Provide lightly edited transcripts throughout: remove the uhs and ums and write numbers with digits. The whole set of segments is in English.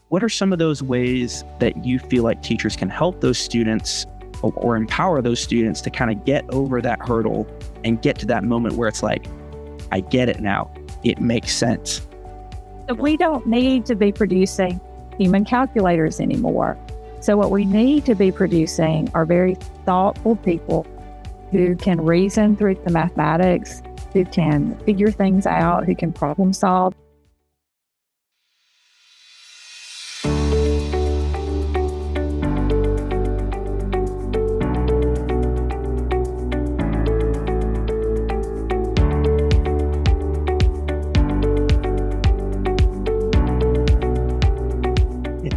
what are some of those ways that you feel like teachers can help those students or empower those students to kind of get over that hurdle and get to that moment where it's like, I get it now. It makes sense. So we don't need to be producing human calculators anymore. So what we need to be producing are very thoughtful people who can reason through the mathematics, who can figure things out, who can problem solve.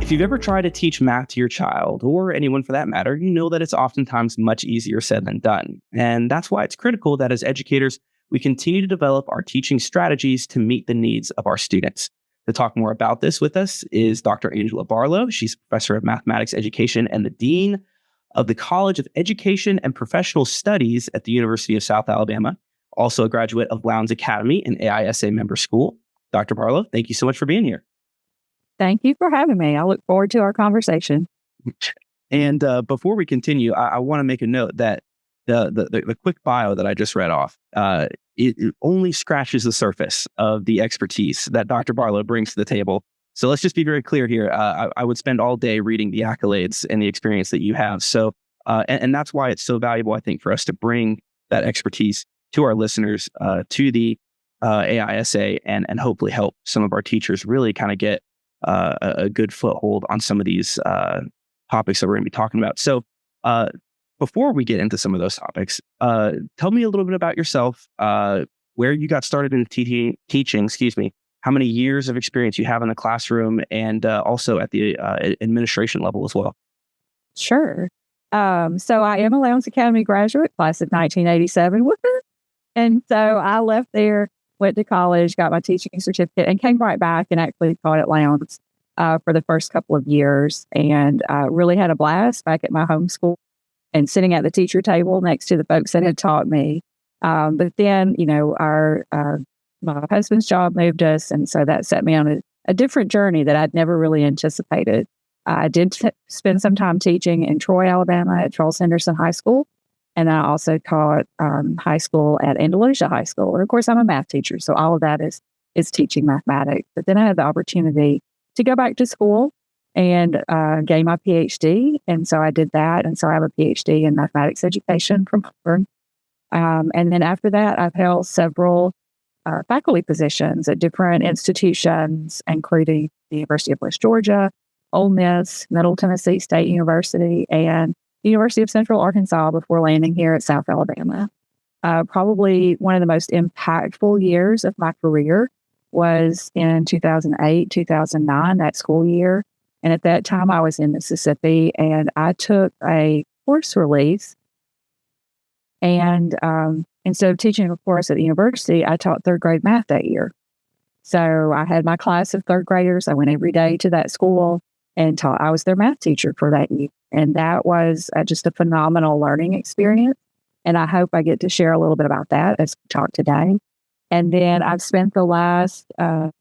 If you've ever tried to teach math to your child, or anyone for that matter, you know that it's oftentimes much easier said than done. And that's why it's critical that as educators, we continue to develop our teaching strategies to meet the needs of our students. To talk more about this with us is Dr. Angela Barlow. She's professor of mathematics education and the dean of the College of Education and Professional Studies at the University of South Alabama, also a graduate of Lowndes Academy, an AISA member school. Dr. Barlow, thank you so much for being here. Thank you for having me. I look forward to our conversation. And before we continue, I want to make a note that the quick bio that I just read off, it only scratches the surface of the expertise that Dr. Barlow brings to the table. So let's just be very clear here. I would spend all day reading the accolades and the experience that you have. So, and that's why it's so valuable, I think, for us to bring that expertise to our listeners, to the AISA, and hopefully help some of our teachers really kind of get a good foothold on some of these topics that we're going to be talking about. So before we get into some of those topics, tell me a little bit about yourself, where you got started in teaching, how many years of experience you have in the classroom, and also at the administration level as well. Sure. So I am a Lowndes Academy graduate, class of 1987. Woo-hoo. And so I left there, went to college, got my teaching certificate, and came right back and actually taught at Lowndes for the first couple of years, and really had a blast back at my home school and sitting at the teacher table next to the folks that had taught me. But then, my husband's job moved us, and so that set me on a different journey that I'd never really anticipated. I did spend some time teaching in Troy, Alabama at Charles Henderson High School. And I also taught high school at Andalusia High School. And of course, I'm a math teacher, so all of that is teaching mathematics. But then I had the opportunity to go back to school and gain my PhD. And so I did that. And so I have a PhD in mathematics education from Harvard. And then after that, I've held several faculty positions at different institutions, including the University of West Georgia, Ole Miss, Middle Tennessee State University, and University of Central Arkansas before landing here at South Alabama. Probably one of the most impactful years of my career was in 2008, 2009, that school year. And at that time, I was in Mississippi, and I took a course release. And instead of teaching a course at the university, I taught third grade math that year. So I had my class of third graders. I went every day to that school and taught. I was their math teacher for that year. And that was just a phenomenal learning experience. And I hope I get to share a little bit about that as we talk today. And then I've spent the last 10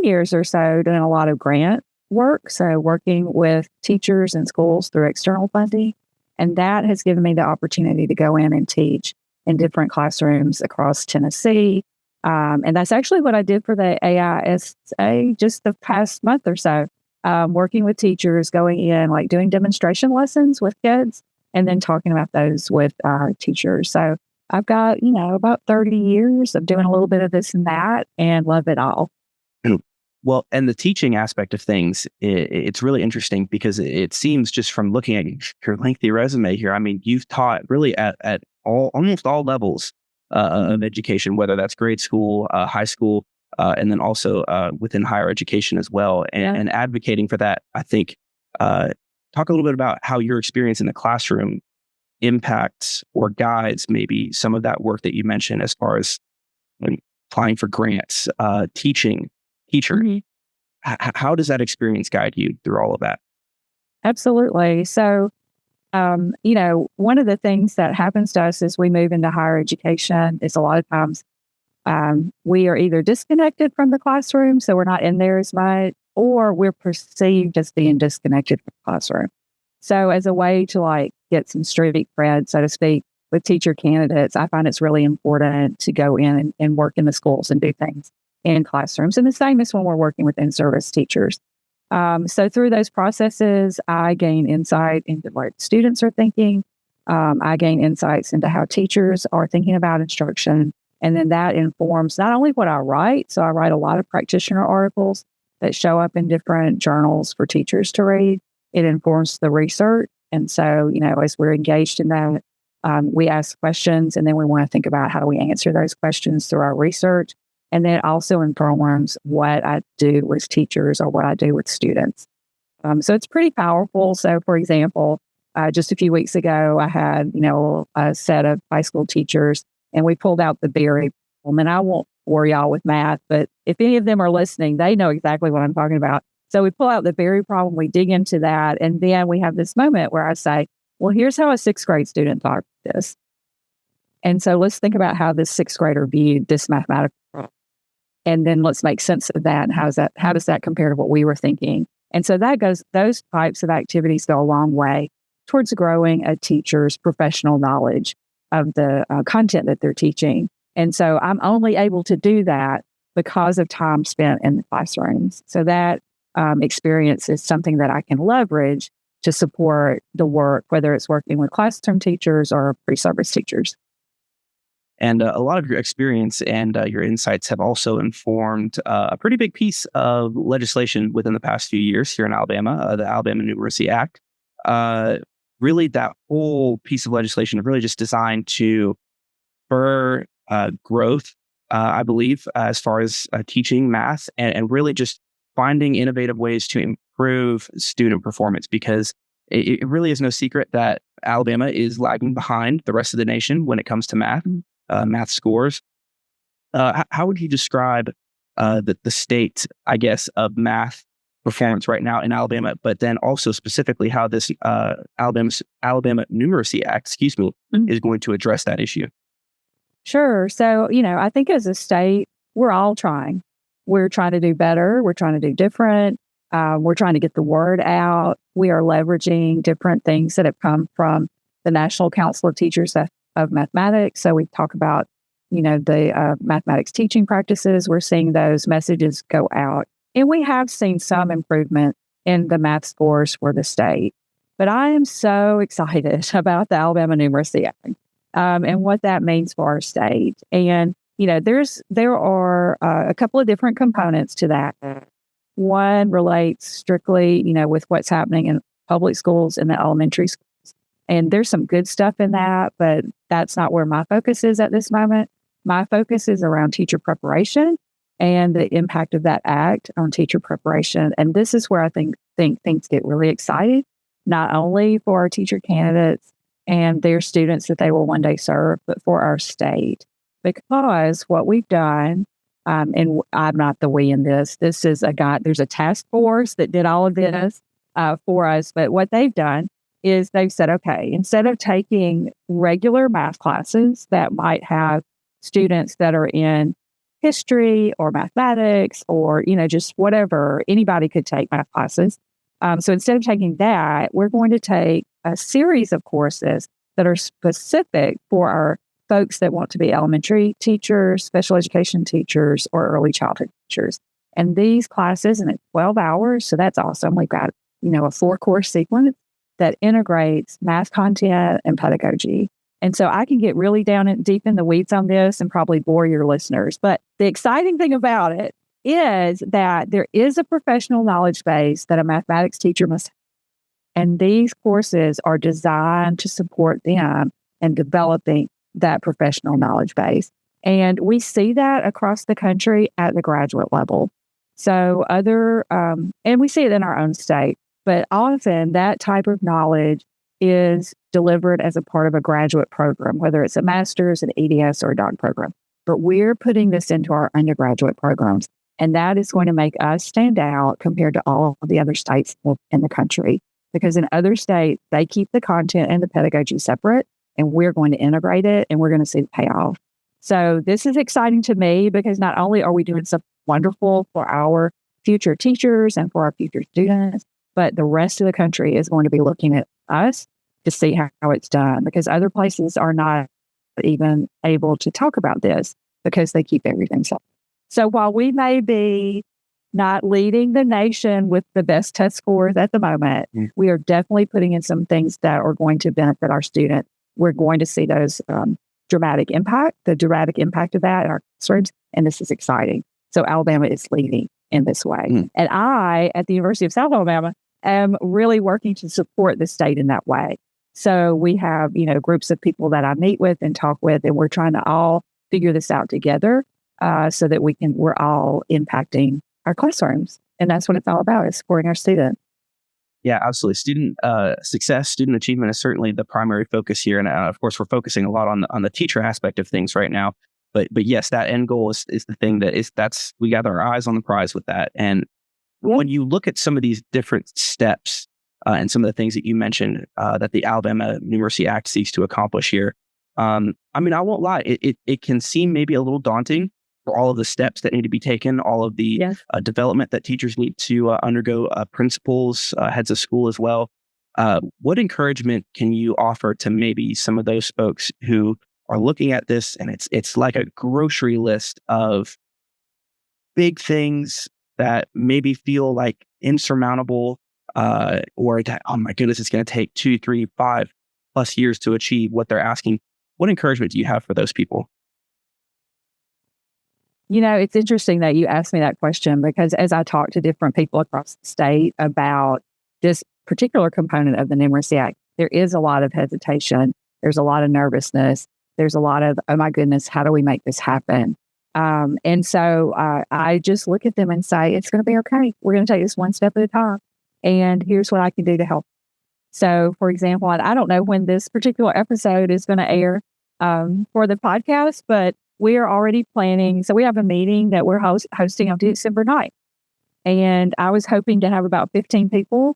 years or so doing a lot of grant work. So working with teachers and schools through external funding. And that has given me the opportunity to go in and teach in different classrooms across Tennessee. And that's actually what I did for the AISA just the past month or so. Working with teachers, going in, like doing demonstration lessons with kids, and then talking about those with teachers. So I've got, about 30 years of doing a little bit of this and that, and love it all. Well, and the teaching aspect of things, it's really interesting because it seems just from looking at your lengthy resume here, I mean, you've taught really at almost all levels of education, whether that's grade school, high school, and then also within higher education as well. And advocating for that, I think, talk a little bit about how your experience in the classroom impacts or guides maybe some of that work that you mentioned as far as applying for grants, teaching teachers. Mm-hmm. How does that experience guide you through all of that? Absolutely. So, one of the things that happens to us as we move into higher education is a lot of times we are either disconnected from the classroom, so we're not in there as much, or we're perceived as being disconnected from the classroom. So as a way to like get some street cred, so to speak, with teacher candidates, I find it's really important to go in and work in the schools and do things in classrooms. And the same as when we're working with in-service teachers. So through those processes, I gain insight into what students are thinking. I gain insights into how teachers are thinking about instruction. And then that informs not only what I write, so I write a lot of practitioner articles that show up in different journals for teachers to read. It informs the research. And so, as we're engaged in that, we ask questions, and then we want to think about how do we answer those questions through our research. And then it also informs what I do with teachers or what I do with students. So it's pretty powerful. So, for example, just a few weeks ago, I had, a set of high school teachers, and we pulled out the Berry problem. And I won't bore y'all with math, but if any of them are listening, they know exactly what I'm talking about. So we pull out the Berry problem, we dig into that, and then we have this moment where I say, well, here's how a sixth grade student thought of this. And so let's think about how this sixth grader viewed this mathematical problem. And then let's make sense of that. And how does that compare to what we were thinking? And so those types of activities go a long way towards growing a teacher's professional knowledge of the content that they're teaching. And so I'm only able to do that because of time spent in the classrooms. So that experience is something that I can leverage to support the work, whether it's working with classroom teachers or pre-service teachers. And a lot of your experience and your insights have also informed a pretty big piece of legislation within the past few years here in Alabama, the Alabama Numeracy Act. Really, that whole piece of legislation is really just designed to spur growth, I believe, as far as teaching math and really just finding innovative ways to improve student performance, because it really is no secret that Alabama is lagging behind the rest of the nation when it comes to math scores. How would you describe the state, I guess, of math performance right now in Alabama, but then also specifically how this Alabama Numeracy Act, is going to address that issue? Sure. So, I think as a state, we're all trying. We're trying to do better. We're trying to do different. We're trying to get the word out. We are leveraging different things that have come from the National Council of Teachers of Mathematics. So we talk about, the mathematics teaching practices. We're seeing those messages go out. And we have seen some improvement in the math scores for the state. But I am so excited about the Alabama Numeracy Act and what that means for our state. And, there are a couple of different components to that. One relates strictly, with what's happening in public schools and the elementary schools. And there's some good stuff in that, but that's not where my focus is at this moment. My focus is around teacher preparation and the impact of that act on teacher preparation. And this is where I think things get really exciting, not only for our teacher candidates and their students that they will one day serve, but for our state. Because what we've done, and I'm not the we in this is there's a task force that did all of this for us. But what they've done is they've said, okay, instead of taking regular math classes that might have students that are in history or mathematics or, just whatever, anybody could take math classes. So instead of taking that, we're going to take a series of courses that are specific for our folks that want to be elementary teachers, special education teachers, or early childhood teachers. And these classes, and it's 12 hours, so that's awesome. We've got, a 4-course sequence that integrates math content and pedagogy. And so I can get really down and deep in the weeds on this and probably bore your listeners. But the exciting thing about it is that there is a professional knowledge base that a mathematics teacher must have. And these courses are designed to support them in developing that professional knowledge base. And we see that across the country at the graduate level. So and we see it in our own state, but often that type of knowledge is delivered as a part of a graduate program, whether it's a master's, an EDS, or a doc program. But we're putting this into our undergraduate programs. And that is going to make us stand out compared to all of the other states in the country. Because in other states, they keep the content and the pedagogy separate, and we're going to integrate it, and we're going to see the payoff. So this is exciting to me because not only are we doing something wonderful for our future teachers and for our future students. But the rest of the country is going to be looking at us to see how it's done, because other places are not even able to talk about this because they keep everything separate. So while we may be not leading the nation with the best test scores at the moment, we are definitely putting in some things that are going to benefit our students. We're going to see those the dramatic impact of that in our classrooms, and this is exciting. So Alabama is leading in this way. And I, at the University of South Alabama, am really working to support the state in that way. So we have, groups of people that I meet with and talk with, and we're trying to all figure this out together so that we're all impacting our classrooms. And that's what it's all about, is supporting our students. Yeah, absolutely. Student success, student achievement is certainly the primary focus here. And of course, we're focusing a lot on the teacher aspect of things right now. But yes, that end goal is the thing we got our eyes on the prize with that. And when you look at some of these different steps and some of the things that you mentioned that the Alabama Numeracy Act seeks to accomplish here, I won't lie, it can seem maybe a little daunting for all of the steps that need to be taken, all of the development that teachers need to undergo, principals, heads of school as well. What encouragement can you offer to maybe some of those folks who are looking at this and it's like a grocery list of big things that maybe feel like insurmountable, or that, oh my goodness, it's going to take 2, 3, 5+ years to achieve what they're asking? What encouragement do you have for those people? It's interesting that you asked me that question, because as I talk to different people across the state about this particular component of the Numeracy Act, there is a lot of hesitation. There's a lot of nervousness. There's a lot of, oh my goodness, how do we make this happen? And so I just look at them and say, it's going to be okay. We're going to take this one step at a time. And here's what I can do to help. So, for example, I don't know when this particular episode is going to air for the podcast, but we are already planning. So we have a meeting that we're hosting on December 9th. And I was hoping to have about 15 people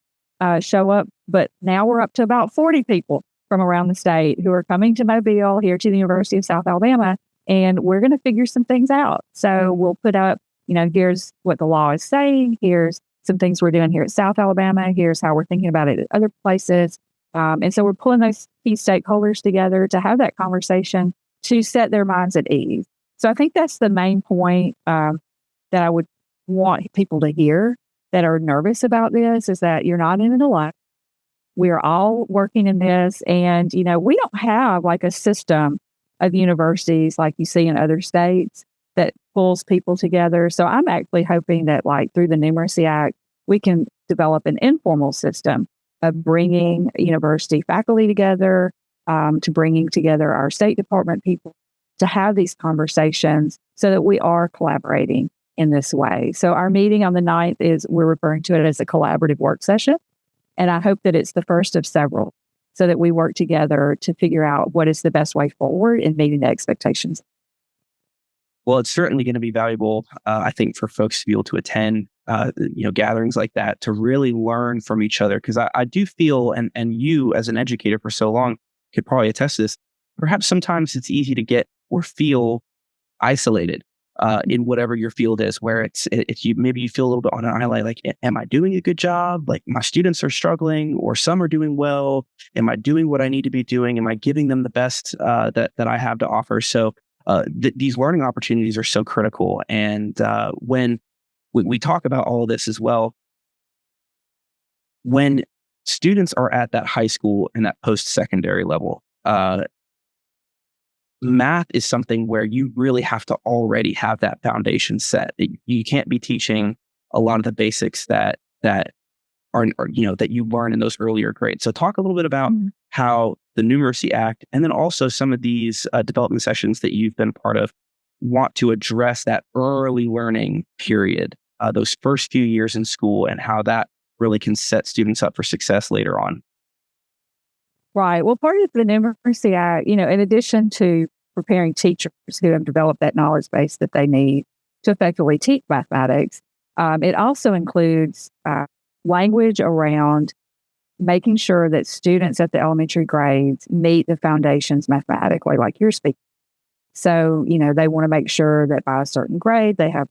show up, but now we're up to about 40 people from around the state who are coming to Mobile, here to the University of South Alabama. And we're going to figure some things out. So we'll put up, here's what the law is saying. Here's some things we're doing here at South Alabama. Here's how we're thinking about it at other places. And so we're pulling those key stakeholders together to have that conversation to set their minds at ease. So I think that's the main point that I would want people to hear that are nervous about this, is that you're not in it alone. We're all working in this. And, we don't have like a system of universities like you see in other states that pulls people together. So I'm actually hoping that, like, through the Numeracy Act, we can develop an informal system of bringing university faculty together, to bringing together our State Department people to have these conversations so that we are collaborating in this way. So our meeting on the 9th we're referring to it as a collaborative work session. And I hope that it's the first of several, so that we work together to figure out what is the best way forward in meeting the expectations. Well, it's certainly going to be valuable, I think, for folks to be able to attend, gatherings like that, to really learn from each other. Because I do feel, and you as an educator for so long could probably attest to this, perhaps sometimes it's easy to get or feel isolated in whatever your field is, where maybe you feel a little bit on an island, like, am I doing a good job? Like, my students are struggling, or some are doing well. Am I doing what I need to be doing? Am I giving them the best that I have to offer? So these learning opportunities are so critical. And when we talk about all of this as well, when students are at that high school and that post-secondary level, math is something where you really have to already have that foundation set. You can't be teaching a lot of the basics that that you learn in those earlier grades. So talk a little bit about how the Numeracy Act, and then also some of these development sessions that you've been part of, want to address that early learning period, those first few years in school, and how that really can set students up for success later on. Right. Well, part of the Numeracy Act, in addition to preparing teachers who have developed that knowledge base that they need to effectively teach mathematics, it also includes language around making sure that students at the elementary grades meet the foundations mathematically, like you're speaking. So, they want to make sure that by a certain grade, they have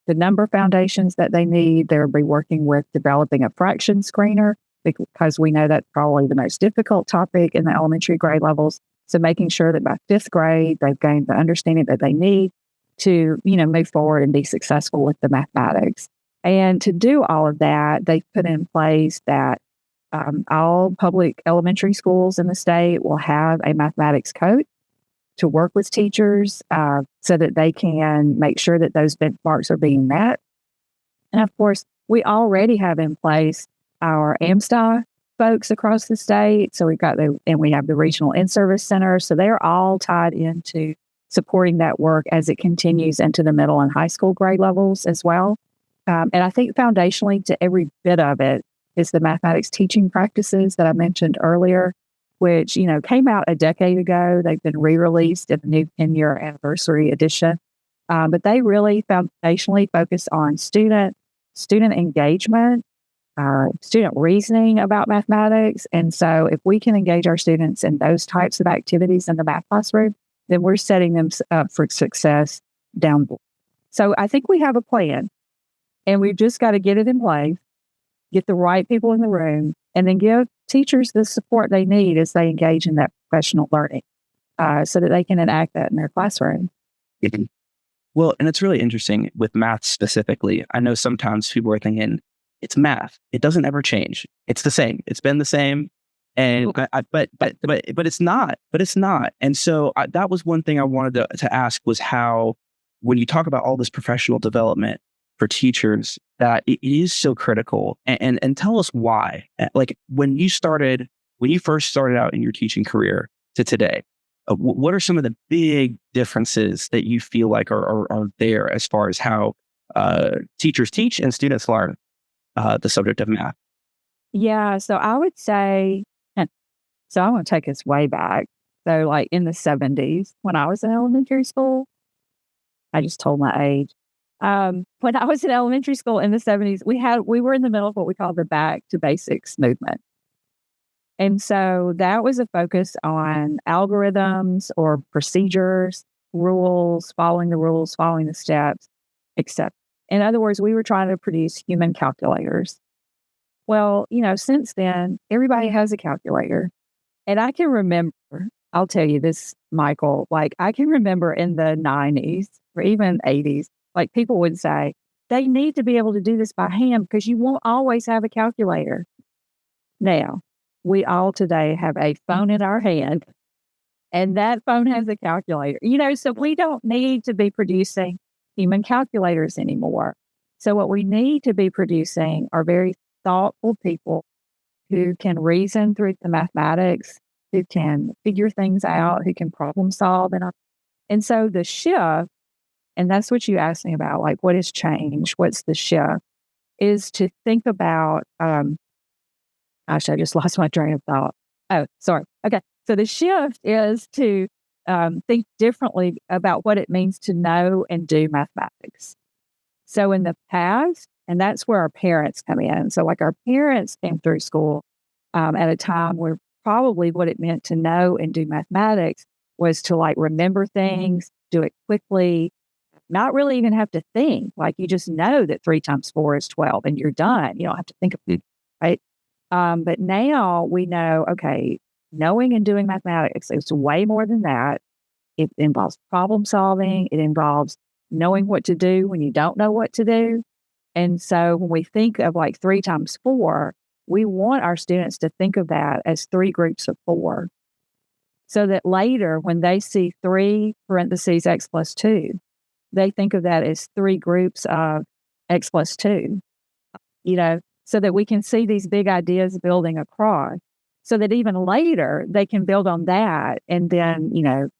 the number foundations that they need. They'll be working with developing a fraction screener because we know that's probably the most difficult topic in the elementary grade levels. So making sure that by fifth grade, they've gained the understanding that they need to, move forward and be successful with the mathematics. And to do all of that, they've put in place that all public elementary schools in the state will have a mathematics coach to work with teachers so that they can make sure that those benchmarks are being met. And of course, we already have in place our AMSTA folks across the state. So we have the regional in-service center. So they're all tied into supporting that work as it continues into the middle and high school grade levels as well. And I think foundationally to every bit of it is the mathematics teaching practices that I mentioned earlier, which, came out a decade ago. They've been re-released in the new 10-year anniversary edition. But they really foundationally focus on student engagement, student reasoning about mathematics. And so if we can engage our students in those types of activities in the math classroom, then we're setting them up for success down the line. So I think we have a plan, and we've just got to get it in place, get the right people in the room, and then give teachers the support they need as they engage in that professional learning so that they can enact that in their classroom. Mhm. Well, and it's really interesting with math specifically. I know sometimes people are thinking, it's math. It doesn't ever change. It's the same. It's been the same. And but it's not. But it's not. And so that was one thing I wanted to ask was how, when you talk about all this professional development for teachers, that it is so critical. And tell us why. Like when you first started out in your teaching career to today, what are some of the big differences that you feel like are there as far as how teachers teach and students learn the subject of math? Yeah, so I would say, so I want to take us way back. So like in the 70s, when I was in elementary school, I just told my age. When I was in elementary school in the 70s, we were in the middle of what we call the back to basics movement. And so that was a focus on algorithms or procedures, following the steps, etc. In other words, we were trying to produce human calculators. Well, since then, everybody has a calculator. And I can remember, I'll tell you this, Michael, like I can remember in the 90s or even 80s, like people would say, they need to be able to do this by hand because you won't always have a calculator. Now, we all today have a phone in our hand, and that phone has a calculator, so we don't need to be producing human calculators anymore. So what we need to be producing are very thoughtful people who can reason through the mathematics, who can figure things out, who can problem solve. And so the shift, and that's what you asked me about, like what has changed, what's the shift, is to think about, gosh, I just lost my train of thought. Oh, sorry. Okay. So the shift is to think differently about what it means to know and do mathematics. So in the past, and that's where our parents come in. So like our parents came through school at a time where probably what it meant to know and do mathematics was to like remember things, do it quickly, not really even have to think. Like you just know that 3 times 4 is 12 and you're done. You don't have to think of it, right? But now we know, okay, knowing and doing mathematics, it's way more than that. It involves problem solving. It involves knowing what to do when you don't know what to do. And so when we think of like 3 times 4, we want our students to think of that as 3 groups of 4. So that later when they see 3 parentheses x plus 2, they think of that as 3 groups of x plus 2, so that we can see these big ideas building across. So that even later they can build on that. And then,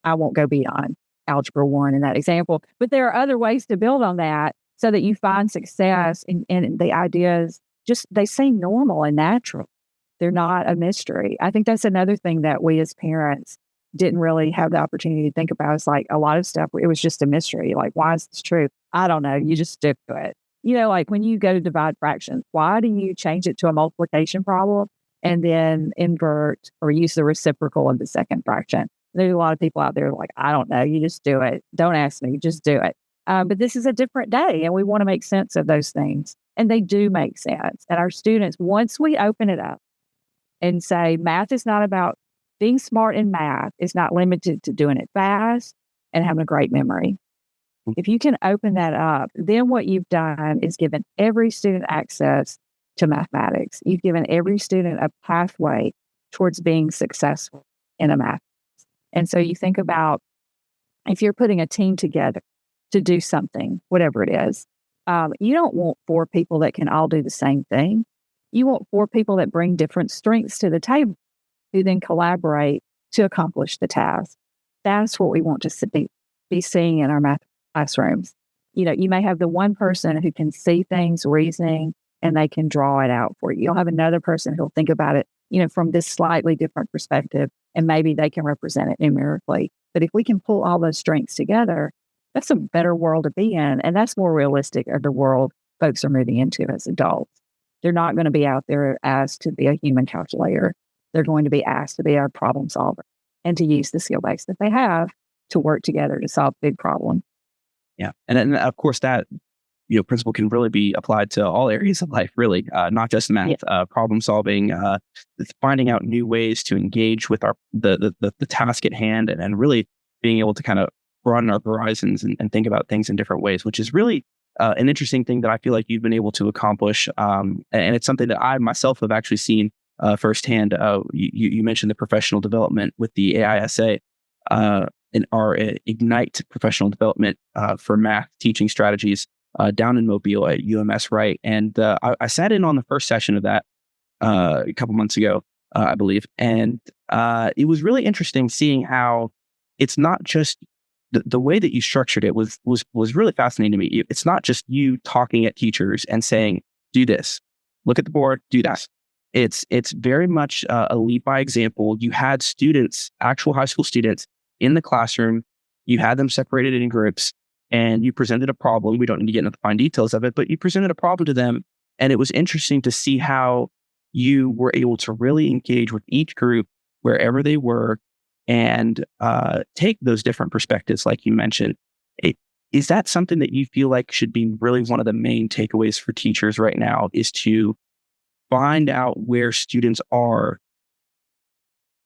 I won't go beyond Algebra 1 in that example, but there are other ways to build on that so that you find success in the ideas. Just they seem normal and natural. They're not a mystery. I think that's another thing that we as parents didn't really have the opportunity to think about. It's like a lot of stuff, it was just a mystery. Like, why is this true? I don't know. You just stick to it. Like when you go to divide fractions, why do you change it to a multiplication problem and then invert or use the reciprocal of the second fraction? There's a lot of people out there like, I don't know. You just do it. Don't ask me. Just do it. But this is a different day, and we want to make sense of those things. And they do make sense. And our students, once we open it up and say, math is not about being smart in math, it's not limited to doing it fast and having a great memory. If you can open that up, then what you've done is given every student access to mathematics. You've given every student a pathway towards being successful in a math. And so you think about if you're putting a team together to do something, whatever it is, you don't want 4 people that can all do the same thing. You want 4 people that bring different strengths to the table who then collaborate to accomplish the task. That's what we want to be seeing in our math classrooms. You may have the one person who can see things, reasoning, and they can draw it out for you. You'll have another person who'll think about it, from this slightly different perspective, and maybe they can represent it numerically. But if we can pull all those strengths together, that's a better world to be in. And that's more realistic of the world folks are moving into as adults. They're not going to be out there asked to be a human calculator. They're going to be asked to be a problem solver and to use the skill base that they have to work together to solve big problems. Yeah. And of course that, principle can really be applied to all areas of life, really, not just math, problem solving, finding out new ways to engage with the task at hand and really being able to kind of broaden our horizons and think about things in different ways, which is really an interesting thing that I feel like you've been able to accomplish. And it's something that I myself have actually seen firsthand. You mentioned the professional development with the AISA and our Ignite professional development for math teaching strategies down in Mobile at UMS Wright. And I sat in on the first session of that a couple months ago, I believe. And it was really interesting seeing how it's not just the way that you structured it was really fascinating to me. It's not just you talking at teachers and saying, do this, look at the board, do that. It's very much a lead by example. You had students, actual high school students in the classroom, you had them separated in groups and you presented a problem. We don't need to get into the fine details of it, but you presented a problem to them. And it was interesting to see how you were able to really engage with each group wherever they were and take those different perspectives, like you mentioned. Is that something that you feel like should be really one of the main takeaways for teachers right now, is to find out where students are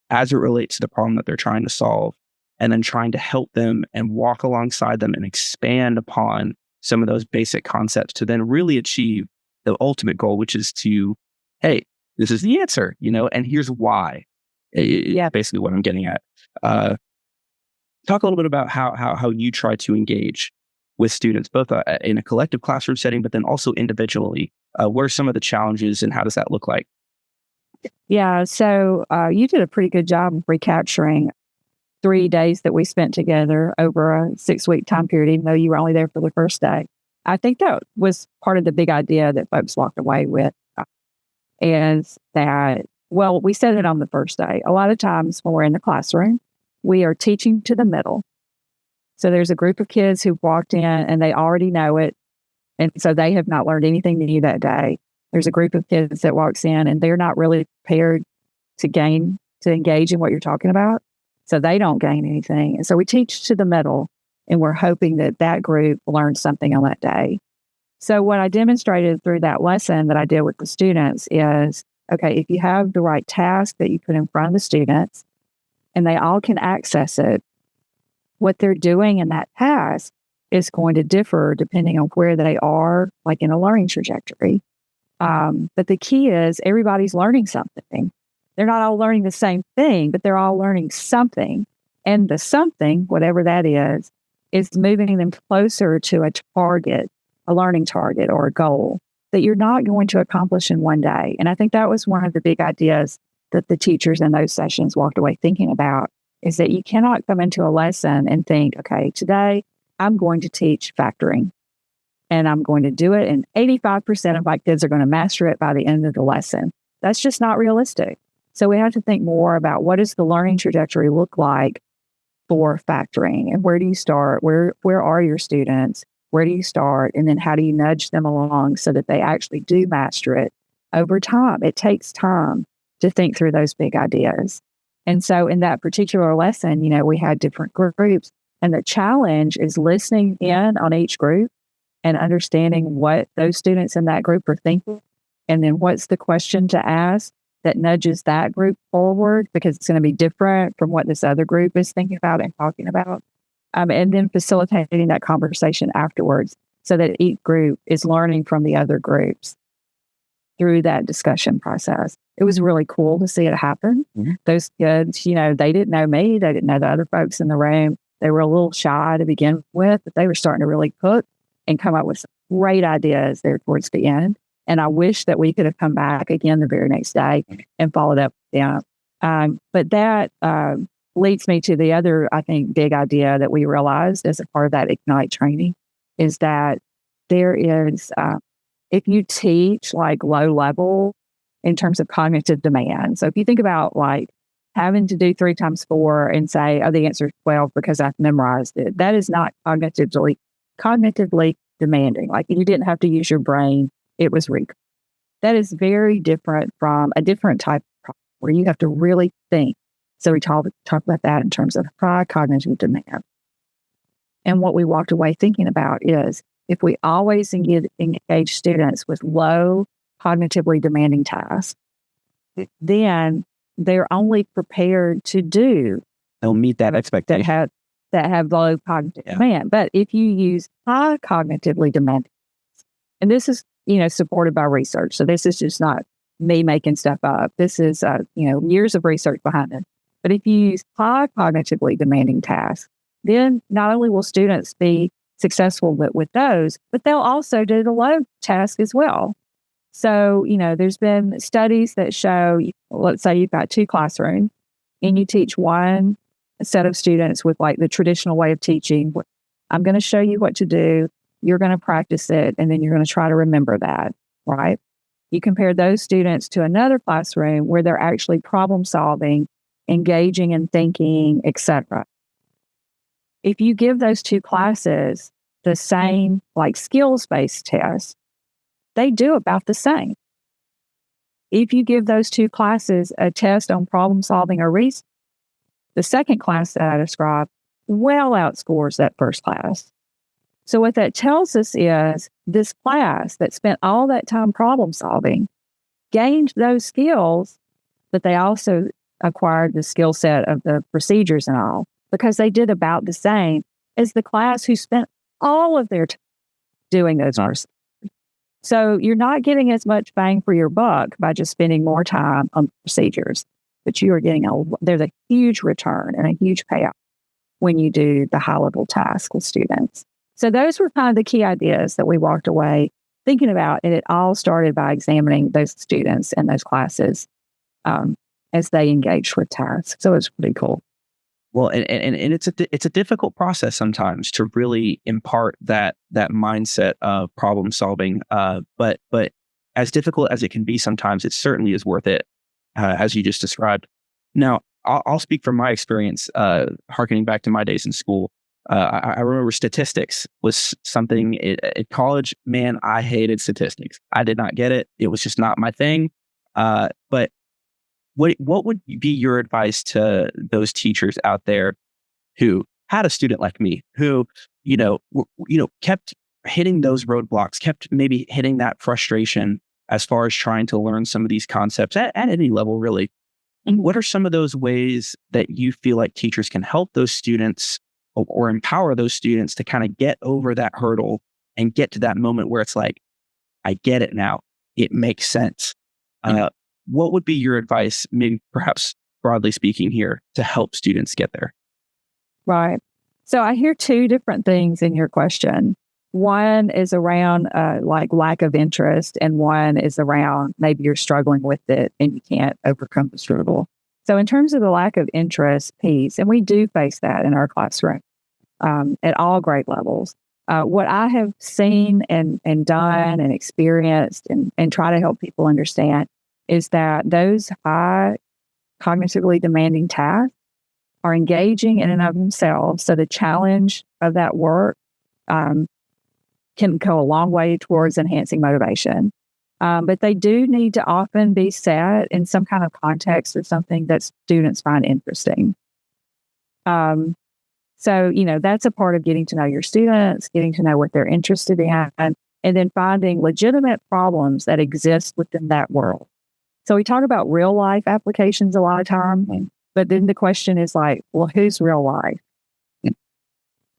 as it relates to the problem that they're trying to solve, and then trying to help them and walk alongside them and expand upon some of those basic concepts to then really achieve the ultimate goal, which is to, hey, this is the answer, and here's why. Yeah, basically what I'm getting at. Talk a little bit about how you try to engage with students, both in a collective classroom setting, but then also individually. What are some of the challenges and how does that look like? Yeah, so you did a pretty good job of recapturing 3 days that we spent together over a 6-week time period, even though you were only there for the first day. I think that was part of the big idea that folks walked away with, is that, well, we said it on the first day. A lot of times when we're in the classroom, we are teaching to the middle. So there's a group of kids who walked in and they already know it. And so they have not learned anything new that day. There's a group of kids that walks in and they're not really prepared to engage in what you're talking about. So they don't gain anything. And so we teach to the middle, and we're hoping that group learns something on that day. So what I demonstrated through that lesson that I did with the students is, okay, if you have the right task that you put in front of the students and they all can access it, what they're doing in that task is going to differ depending on where they are, like in a learning trajectory. But the key is everybody's learning something. They're not all learning the same thing, but they're all learning something. And the something, whatever that is moving them closer to a target, a learning target or a goal that you're not going to accomplish in one day. And I think that was one of the big ideas that the teachers in those sessions walked away thinking about, is that you cannot come into a lesson and think, okay, today I'm going to teach factoring and I'm going to do it. And 85% of my kids are going to master it by the end of the lesson. That's just not realistic. So we have to think more about what does the learning trajectory look like for factoring, and where do you start? Where are your students? Where do you start? And then how do you nudge them along so that they actually do master it over time? It takes time to think through those big ideas. And so in that particular lesson, we had different groups. And the challenge is listening in on each group and understanding what those students in that group are thinking. And then what's the question to ask that nudges that group forward, because it's going to be different from what this other group is thinking about and talking about. And then facilitating that conversation afterwards so that each group is learning from the other groups through that discussion process. It was really cool to see it happen. Mhm. Those kids, they didn't know me. They didn't know the other folks in the room. They were a little shy to begin with, but they were starting to really cook and come up with some great ideas there towards the end. And I wish that we could have come back again the very next day and followed up with them. But that leads me to the other, I think, big idea that we realized as a part of that Ignite training is that there is, if you teach like low level in terms of cognitive demand. So if you think about like having to do 3 times 4 and say, oh, the answer is 12 because I've memorized it, that is not cognitively demanding. Like you didn't have to use your brain. It was recall. That is very different from a different type of problem where you have to really think. So we talk about that in terms of high cognitive demand. And what we walked away thinking about is if we always engage students with low cognitively demanding tasks, then they're only prepared to do They'll meet that expectation. that have low cognitive demand. But if you use high cognitively demanding, and this is supported by research, so this is just not me making stuff up. This is years of research behind it. But if you use high cognitively demanding tasks, then not only will students be successful with those, but they'll also do the low task as well. So, there's been studies that show, let's say you've got 2 classrooms and you teach one set of students with like the traditional way of teaching. I'm going to show you what to do. You're going to practice it, and then you're going to try to remember that, right? You compare those students to another classroom where they're actually problem solving, engaging in thinking, etc. If you give those 2 classes the same like skills-based test, they do about the same. If you give those 2 classes a test on problem solving or reasoning, the second class that I described well outscores that first class. So what that tells us is this class that spent all that time problem solving gained those skills, but they also acquired the skill set of the procedures and all because they did about the same as the class who spent all of their time doing those procedures. So you're not getting as much bang for your buck by just spending more time on procedures, but you are getting there's a huge return and a huge payoff when you do the high level task with students. So those were kind of the key ideas that we walked away thinking about, and it all started by examining those students and those classes as they engaged with tasks. So it's pretty cool. Well, and it's a difficult process sometimes to really impart that mindset of problem solving. But as difficult as it can be sometimes, it certainly is worth it, as you just described. Now, I'll speak from my experience, harkening back to my days in school. I remember statistics was something at college. Man, I hated statistics. I did not get it. It was just not my thing. But what would be your advice to those teachers out there who had a student like me, who kept hitting those roadblocks, kept maybe hitting that frustration as far as trying to learn some of these concepts at any level, really? And what are some of those ways that you feel like teachers can help those students or empower those students to kind of get over that hurdle and get to that moment where it's like, I get it now. It makes sense. What would be your advice, maybe perhaps broadly speaking here, to help students get there? Right. So I hear 2 different things in your question. One is around like lack of interest, and one is around maybe you're struggling with it and you can't overcome the struggle. So in terms of the lack of interest piece, and we do face that in our classroom at all grade levels, what I have seen and done and experienced and try to help people understand is that those high cognitively demanding tasks are engaging in and of themselves. So the challenge of that work can go a long way towards enhancing motivation. But they do need to often be set in some kind of context or something that students find interesting. So, that's a part of getting to know your students, getting to know what they're interested in, and then finding legitimate problems that exist within that world. So we talk about real life applications a lot of time, but then the question is like, well, who's real life?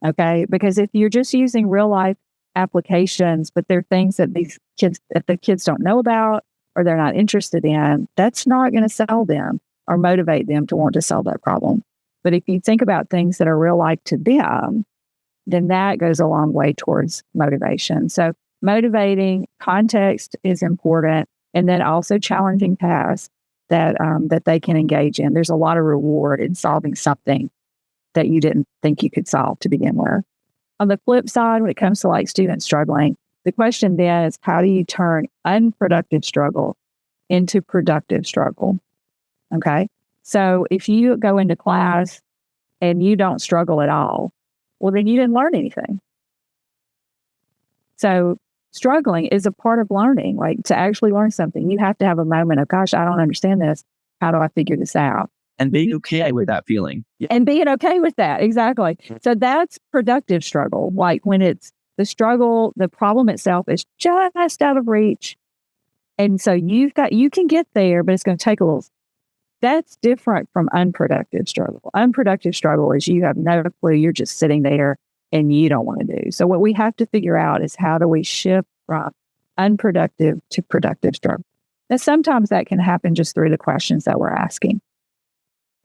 Okay. Because if you're just using real life applications, but they're things that the kids don't know about or they're not interested in, that's not going to sell them or motivate them to want to solve that problem. But if you think about things that are real life to them, then that goes a long way towards motivation. So motivating context is important, and then also challenging tasks that they can engage in. There's a lot of reward in solving something that you didn't think you could solve to begin with. On the flip side, when it comes to like students struggling, the question then is, how do you turn unproductive struggle into productive struggle? Okay. So if you go into class and you don't struggle at all, well, then you didn't learn anything. So struggling is a part of learning. Like, to actually learn something, you have to have a moment of, gosh, I don't understand this. How do I figure this out? And being okay with that feeling. And being okay with that. Exactly. So that's productive struggle. Like when it's the struggle, the problem itself is just out of reach. And so you can get there, but it's going to take a little. That's different from unproductive struggle. Unproductive struggle is you have no clue. You're just sitting there and you don't want to do. So what we have to figure out is, how do we shift from unproductive to productive struggle? Now, sometimes that can happen just through the questions that we're asking.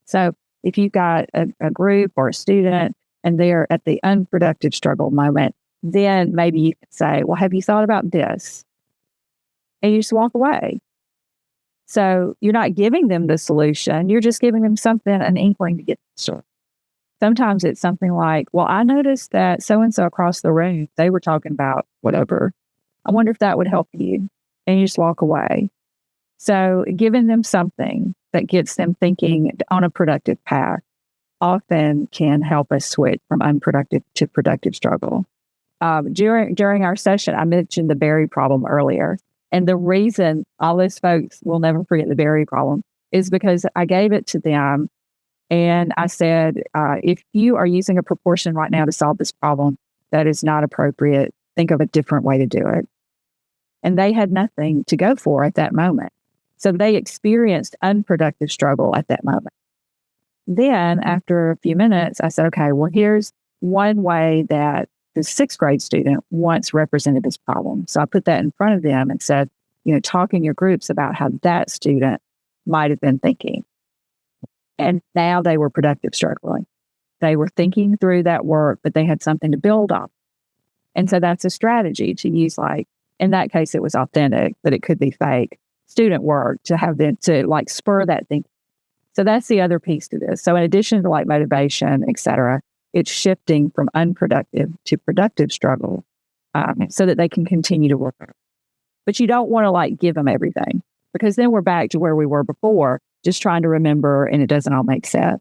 So if you've got a group or a student and they're at the unproductive struggle moment, then maybe you can say, well, have you thought about this? And you just walk away. So you're not giving them the solution. You're just giving them something, an inkling to get started. Sometimes it's something like, well, I noticed that so-and-so across the room, they were talking about whatever. I wonder if that would help you. And you just walk away. So giving them something that gets them thinking on a productive path often can help us switch from unproductive to productive struggle. During our session, I mentioned the berry problem earlier. And the reason all those folks will never forget the berry problem is because I gave it to them and I said, if you are using a proportion right now to solve this problem that is not appropriate, think of a different way to do it. And they had nothing to go for at that moment. So they experienced unproductive struggle at that moment. Then after a few minutes, I said, okay, well, here's one way that the 6th grade student once represented this problem. So I put that in front of them and said, talk in your groups about how that student might have been thinking. And now they were productive struggling. They were thinking through that work, but they had something to build on. And so that's a strategy to use, like, in that case, it was authentic, but it could be fake student work to have them to like spur that thinking. So that's the other piece to this. So in addition to like motivation, et cetera, it's shifting from unproductive to productive struggle so that they can continue to work. But you don't want to like give them everything, because then we're back to where we were before, just trying to remember, and it doesn't all make sense.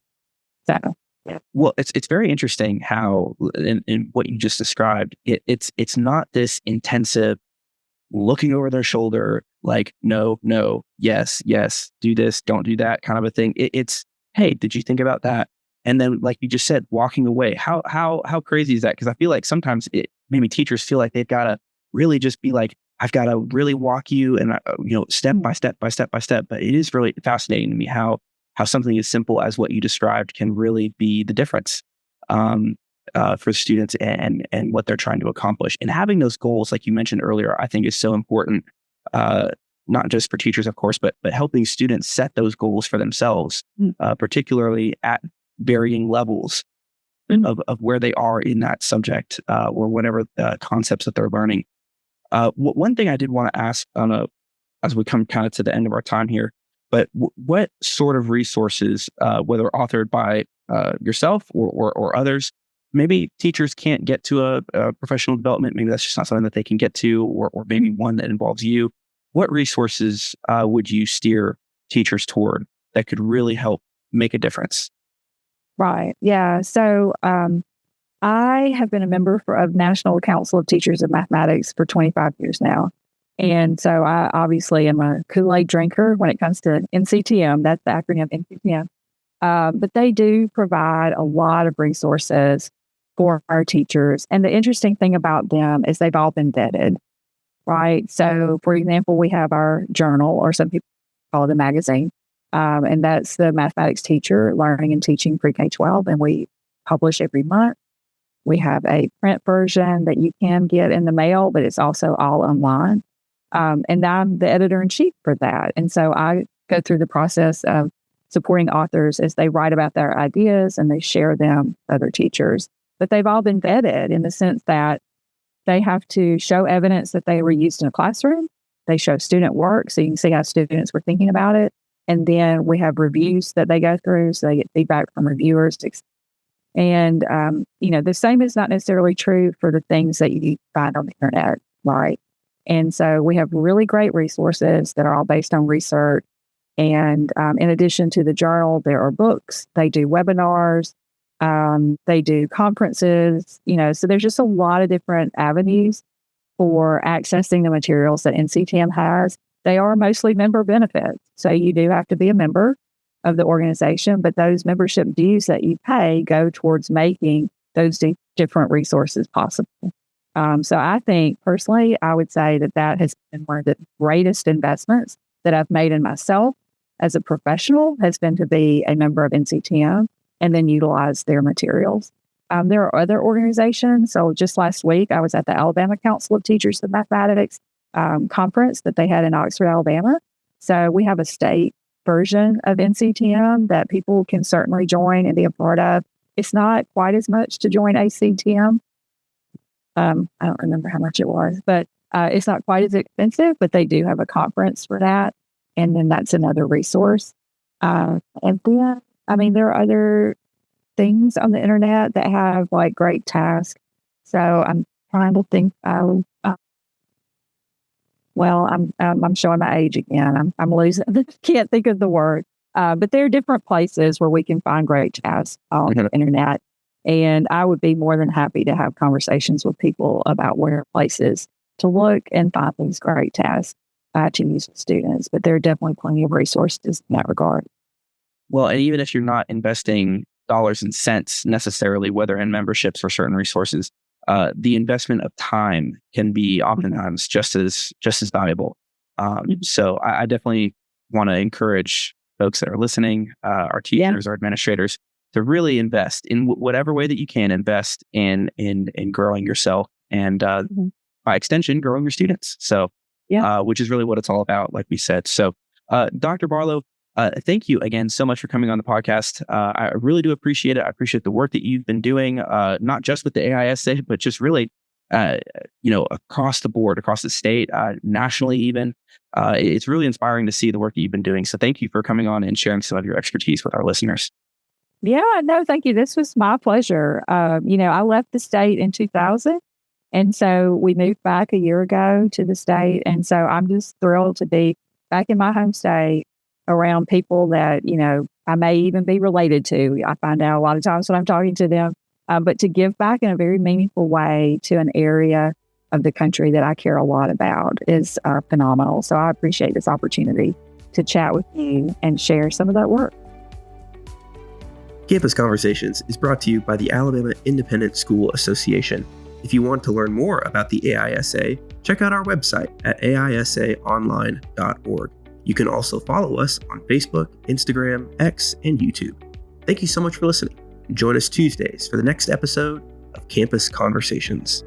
So, yeah. Well, it's very interesting how in what you just described, it's not this intensive looking over their shoulder, like, no, yes, do this, don't do that kind of a thing. It's, hey, did you think about that? And then, like you just said, walking away. How crazy is that? Because I feel like sometimes maybe teachers feel like they've got to really just be like, I've got to really walk you and step by step by step by step. But it is really fascinating to me how something as simple as what you described can really be the difference for students and what they're trying to accomplish. And having those goals, like you mentioned earlier, I think is so important. Not just for teachers, of course, but helping students set those goals for themselves, particularly at varying levels of where they are in that subject or whatever concepts that they're learning. One thing I did want to ask as we come kind of to the end of our time here, but what sort of resources, whether authored by yourself or others, maybe teachers can't get to a professional development, maybe that's just not something that they can get to, or maybe one that involves you. What resources would you steer teachers toward that could really help make a difference? Right. Yeah. So I have been a member of National Council of Teachers of Mathematics for 25 years now. And so I obviously am a Kool-Aid drinker when it comes to NCTM. That's the acronym NCTM. But they do provide a lot of resources for our teachers. And the interesting thing about them is they've all been vetted, right? So, for example, we have our journal, or some people call it a magazine, and that's the Mathematics Teacher Learning and Teaching Pre-K 12, and we publish every month. We have a print version that you can get in the mail, but it's also all online. And I'm the editor in chief for that. And so I go through the process of supporting authors as they write about their ideas and they share them with other teachers. But they've all been vetted in the sense that they have to show evidence that they were used in a classroom. They show student work, so you can see how students were thinking about it. And then we have reviews that they go through, so they get feedback from reviewers. And, the same is not necessarily true for the things that you find on the internet, right? And so we have really great resources that are all based on research. And in addition to the journal, there are books. They do webinars. They do conferences, so there's just a lot of different avenues for accessing the materials that NCTM has. They are mostly member benefits. So you do have to be a member of the organization, but those membership dues that you pay go towards making those different resources possible. So I think personally, I would say that has been one of the greatest investments that I've made in myself as a professional, has been to be a member of NCTM and then utilize their materials. There are other organizations. So just last week, I was at the Alabama Council of Teachers of Mathematics conference that they had in Oxford, Alabama. So we have a state version of NCTM that people can certainly join and be a part of. It's not quite as much to join ACTM. I don't remember how much it was, but it's not quite as expensive, but they do have a conference for that. And then that's another resource. And then, there are other things on the internet that have like great tasks. So I'm trying to think. I'm showing my age again. I'm losing. Can't think of the word. But there are different places where we can find great tasks on the internet. And I would be more than happy to have conversations with people about where places to look and find these great tasks to use with students. But there are definitely plenty of resources in that regard. Well, and even if you're not investing dollars and cents necessarily, whether in memberships or certain resources, the investment of time can be oftentimes just as valuable. So I definitely want to encourage folks that are listening, our teachers, our administrators, to really invest in whatever way that you can invest in growing yourself and by extension, growing your students. So, which is really what it's all about, like we said. So, Dr. Barlow, thank you again so much for coming on the podcast. I really do appreciate it. I appreciate the work that you've been doing, not just with the AISA, but just really, across the board, across the state, nationally even. It's really inspiring to see the work that you've been doing. So thank you for coming on and sharing some of your expertise with our listeners. Yeah, no, thank you. This was my pleasure. I left the state in 2000. And so we moved back a year ago to the state. And so I'm just thrilled to be back in my home state around people that, I may even be related to. I find out a lot of times when I'm talking to them, but to give back in a very meaningful way to an area of the country that I care a lot about is phenomenal. So I appreciate this opportunity to chat with you and share some of that work. Campus Conversations is brought to you by the Alabama Independent School Association. If you want to learn more about the AISA, check out our website at aisaonline.org. You can also follow us on Facebook, Instagram, X, and YouTube. Thank you so much for listening. Join us Tuesdays for the next episode of Campus Conversations.